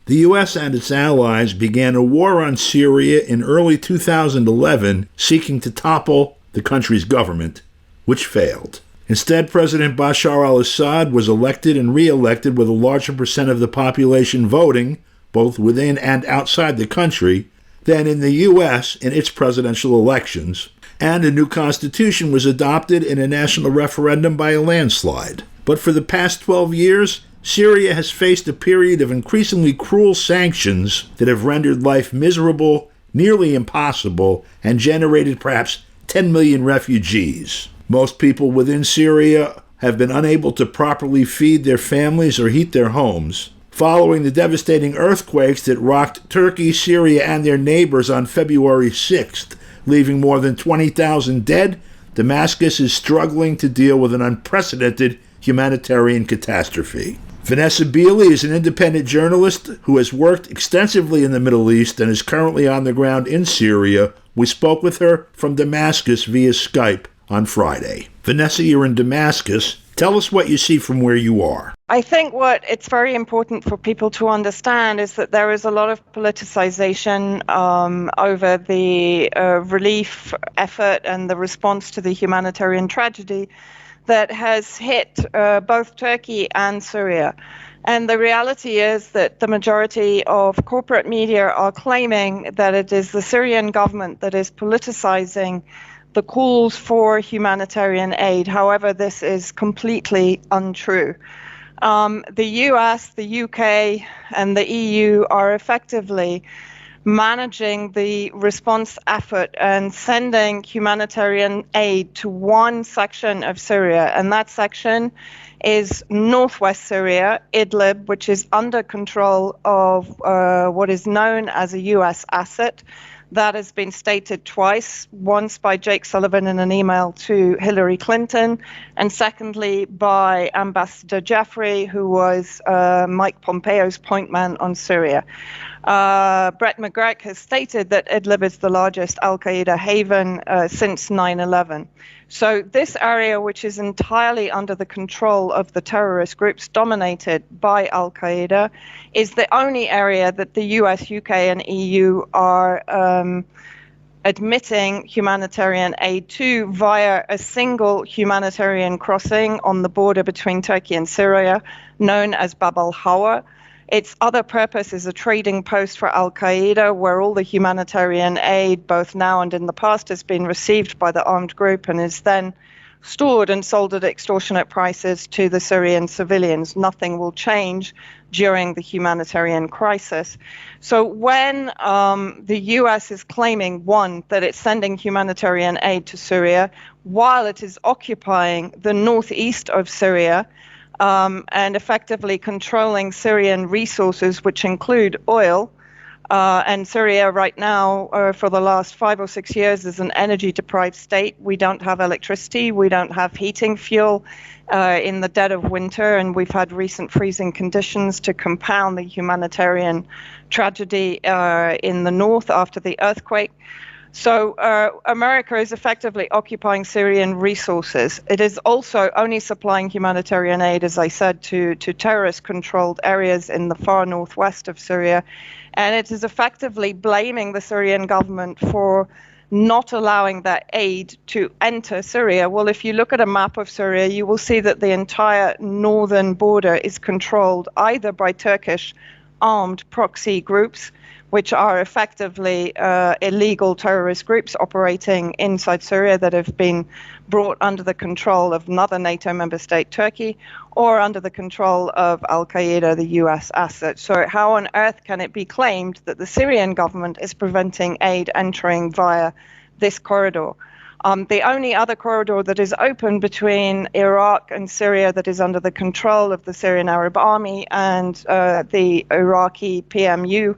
The U.S. and its allies began a war on Syria in early 2011, seeking to topple the country's government, which failed. Instead, President Bashar al-Assad was elected and re-elected with a larger percent of the population voting, both within and outside the country, than in the U.S. in its presidential elections, and a new constitution was adopted in a national referendum by a landslide. But for the past 12 years, Syria has faced a period of increasingly cruel sanctions that have rendered life miserable, nearly impossible, and generated perhaps 10 million refugees. Most people within Syria have been unable to properly feed their families or heat their homes. Following the devastating earthquakes that rocked Turkey, Syria, and their neighbors on February 6th, leaving more than 20,000 dead, Damascus is struggling to deal with an unprecedented humanitarian catastrophe. Vanessa Beeley is an independent journalist who has worked extensively in the Middle East and is currently on the ground in Syria. We spoke with her from Damascus via Skype on Friday. Vanessa, you're in Damascus. Tell us what you see from where you are. I think what it's very important for people to understand is that there is a lot of politicization over the relief effort and the response to the humanitarian tragedy that has hit both Turkey and Syria. And the reality is that the majority of corporate media are claiming that it is the Syrian government that is politicizing the calls for humanitarian aid. However, this is completely untrue. The US, the UK, and the EU are effectively managing the response effort and sending humanitarian aid to one section of Syria, and that section is northwest Syria, Idlib, which is under control of what is known as a US asset. That has been stated twice, once by Jake Sullivan in an email to Hillary Clinton, and secondly by Ambassador Jeffrey, who was Mike Pompeo's point man on Syria. Brett McGurk has stated that Idlib is the largest al-Qaeda haven since 9/11. So this area, which is entirely under the control of the terrorist groups dominated by al-Qaeda, is the only area that the US, UK, and EU are admitting humanitarian aid to via a single humanitarian crossing on the border between Turkey and Syria, known as Bab al-Hawa. Its other purpose is a trading post for al-Qaeda, where all the humanitarian aid, both now and in the past, has been received by the armed group and is then stored and sold at extortionate prices to the Syrian civilians. Nothing will change during the humanitarian crisis. So when the US is claiming, one, that it's sending humanitarian aid to Syria, while it is occupying the northeast of Syria, and effectively controlling Syrian resources, which include oil. And Syria right now, for the last 5 or 6 years, is an energy-deprived state. We don't have electricity. We don't have heating fuel in the dead of winter. And we've had recent freezing conditions to compound the humanitarian tragedy in the north after the earthquake. So America is effectively occupying Syrian resources. It is also only supplying humanitarian aid, as I said, to terrorist-controlled areas in the far northwest of Syria. And it is effectively blaming the Syrian government for not allowing that aid to enter Syria. Well, if you look at a map of Syria, you will see that the entire northern border is controlled either by Turkish armed proxy groups, which are effectively illegal terrorist groups operating inside Syria that have been brought under the control of another NATO member state, Turkey, or under the control of al-Qaeda, the US asset. So how on earth can it be claimed that the Syrian government is preventing aid entering via this corridor? The only other corridor that is open between Iraq and Syria that is under the control of the Syrian Arab Army and the Iraqi PMU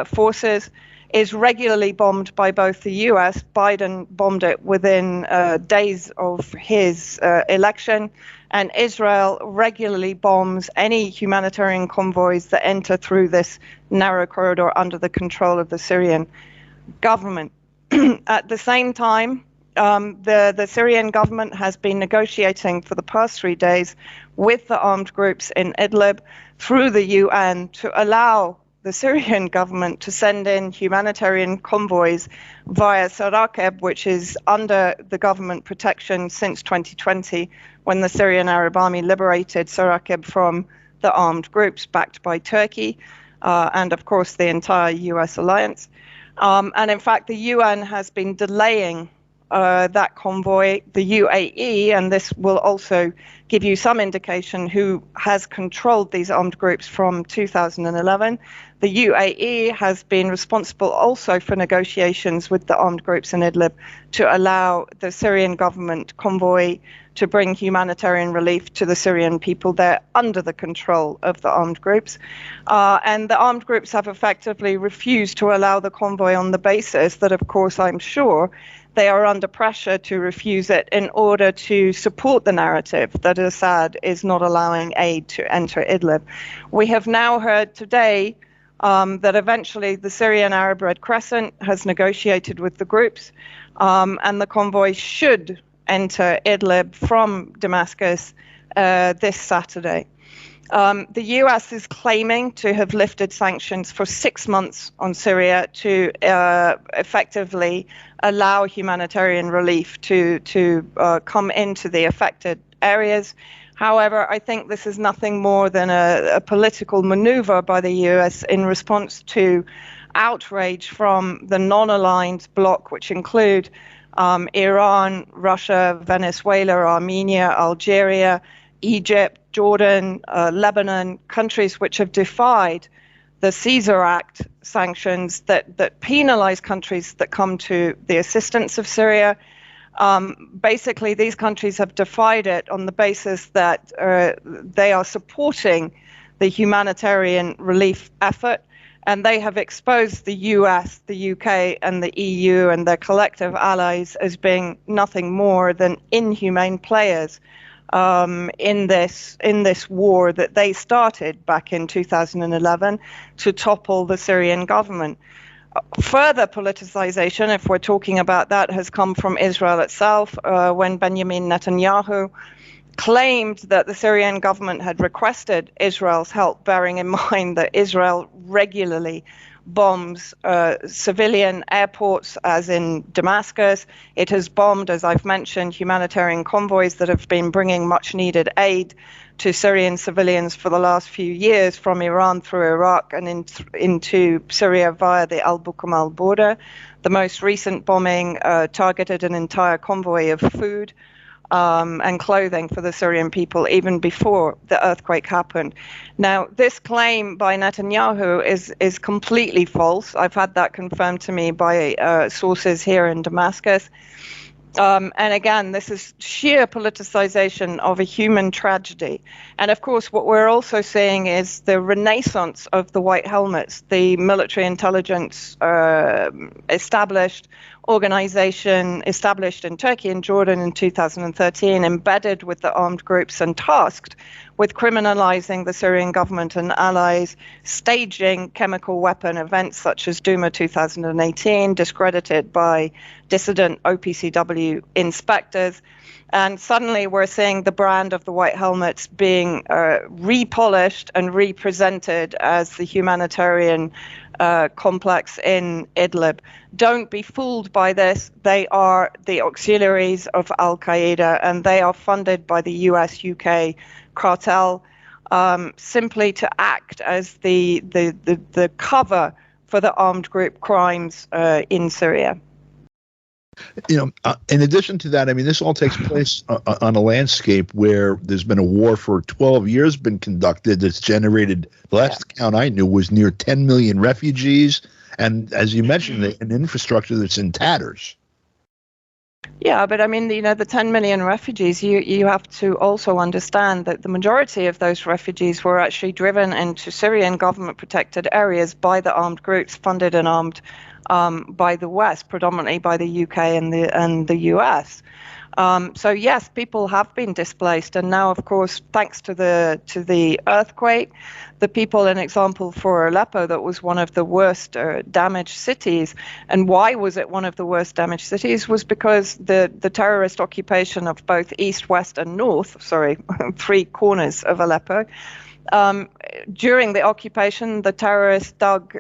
forces is regularly bombed by both the US. Biden bombed it within days of his election, and Israel regularly bombs any humanitarian convoys that enter through this narrow corridor under the control of the Syrian government. At the same time, the Syrian government has been negotiating for the past 3 days with the armed groups in Idlib through the UN to allow the Syrian government to send in humanitarian convoys via Sarakeb, which is under the government protection since 2020, when the Syrian Arab Army liberated Sarakeb from the armed groups backed by Turkey and, of course, the entire US alliance. And in fact, the UN has been delaying that convoy, the UAE, and this will also give you some indication who has controlled these armed groups from 2011. The UAE has been responsible also for negotiations with the armed groups in Idlib to allow the Syrian government convoy to bring humanitarian relief to the Syrian people there under the control of the armed groups. And the armed groups have effectively refused to allow the convoy on the basis that, of course, I'm sure, they are under pressure to refuse it in order to support the narrative that Assad is not allowing aid to enter Idlib. We have now heard today that eventually the Syrian Arab Red Crescent has negotiated with the groups, and the convoy should enter Idlib from Damascus this Saturday. The US is claiming to have lifted sanctions for 6 months on Syria to effectively allow humanitarian relief to come into the affected areas. However, I think this is nothing more than a political maneuver by the US in response to outrage from the non-aligned bloc, which include Iran, Russia, Venezuela, Armenia, Algeria, Egypt, Jordan, Lebanon, countries which have defied the Caesar Act sanctions that penalize countries that come to the assistance of Syria. Basically, these countries have defied it on the basis that they are supporting the humanitarian relief effort, and they have exposed the US, the UK, and the EU and their collective allies as being nothing more than inhumane players in this war that they started back in 2011 to topple the Syrian government. Further politicization, if we're talking about that, has come from Israel itself when Benjamin Netanyahu claimed that the Syrian government had requested Israel's help, bearing in mind that Israel regularly bombs civilian airports, as in Damascus. It has bombed, as I've mentioned, humanitarian convoys that have been bringing much needed aid to Syrian civilians for the last few years from Iran through Iraq and into Syria via the Al-Bukamal border. The most recent bombing targeted an entire convoy of food and clothing for the Syrian people even before the earthquake happened. Now, this claim by Netanyahu is completely false. I've had that confirmed to me by sources here in Damascus. And again, this is sheer politicization of a human tragedy. And of course, what we're also seeing is the renaissance of the White Helmets, the military intelligence established organization established in Turkey and Jordan in 2013, embedded with the armed groups and tasked with criminalizing the Syrian government and allies, staging chemical weapon events such as Duma 2018, discredited by dissident OPCW inspectors. And suddenly we're seeing the brand of the White Helmets being repolished and represented as the humanitarian complex in Idlib. Don't be fooled by this. They are the auxiliaries of Al-Qaeda, and they are funded by the US-UK cartel simply to act as the cover for the armed group crimes in Syria. In addition to that, I mean, this all takes place on a landscape where there's been a war for 12 years been conducted that's generated, the last count I knew was near 10 million refugees. And as you mentioned, an infrastructure that's in tatters. Yeah, but I mean, the 10 million refugees, you have to also understand that the majority of those refugees were actually driven into Syrian government-protected areas by the armed groups funded and armed by the West, predominantly by the UK and the US. So yes, people have been displaced, and now, of course, thanks to the earthquake, the people, an example for Aleppo, that was one of the worst damaged cities. And why was it one of the worst damaged cities? Was because the terrorist occupation of both east, west, and north, three corners of Aleppo, During the occupation, the terrorists dug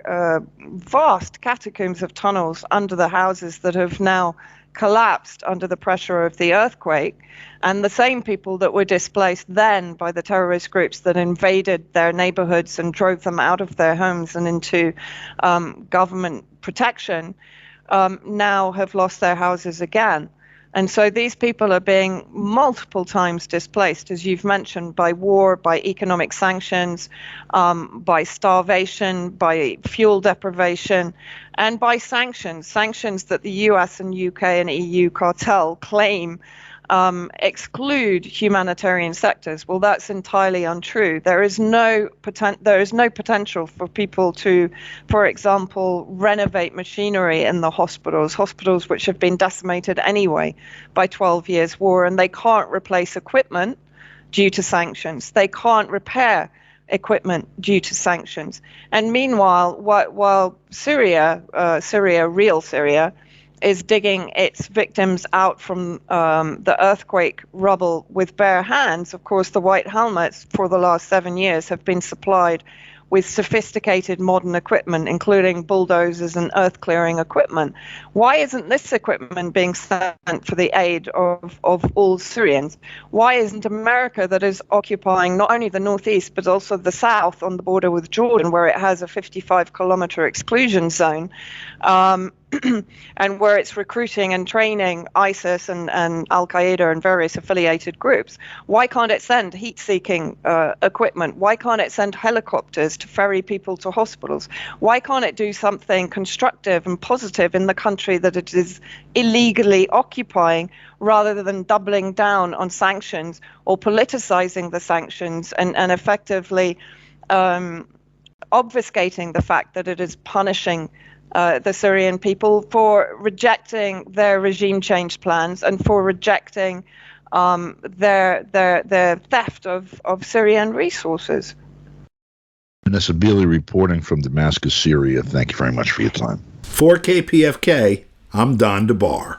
vast catacombs of tunnels under the houses that have now collapsed under the pressure of the earthquake. And the same people that were displaced then by the terrorist groups that invaded their neighborhoods and drove them out of their homes and into government protection now have lost their houses again. And so these people are being multiple times displaced, as you've mentioned, by war, by economic sanctions, by starvation, by fuel deprivation, and by sanctions that the US and UK and EU cartel claim exclude humanitarian sectors. Well, that's entirely untrue. There is no potential for people to, for example, renovate machinery in the hospitals which have been decimated anyway by 12 years war, and they can't replace equipment due to sanctions. They can't repair equipment due to sanctions. And meanwhile, while Syria, real Syria, is digging its victims out from the earthquake rubble with bare hands, of course, the white helmets for the last 7 years have been supplied with sophisticated modern equipment, including bulldozers and earth-clearing equipment. Why isn't this equipment being sent for the aid of all Syrians? Why isn't America, that is occupying not only the northeast, but also the south on the border with Jordan, where it has a 55-kilometer exclusion zone, and where it's recruiting and training ISIS and Al-Qaeda and various affiliated groups, why can't it send heat-seeking equipment? Why can't it send helicopters to ferry people to hospitals? Why can't it do something constructive and positive in the country that it is illegally occupying, rather than doubling down on sanctions or politicizing the sanctions and effectively obfuscating the fact that it is punishing the Syrian people for rejecting their regime change plans and for rejecting their theft of Syrian resources. Vanessa Beeley reporting from Damascus, Syria. Thank you very much for your time. For KPFK, I'm Don DeBar.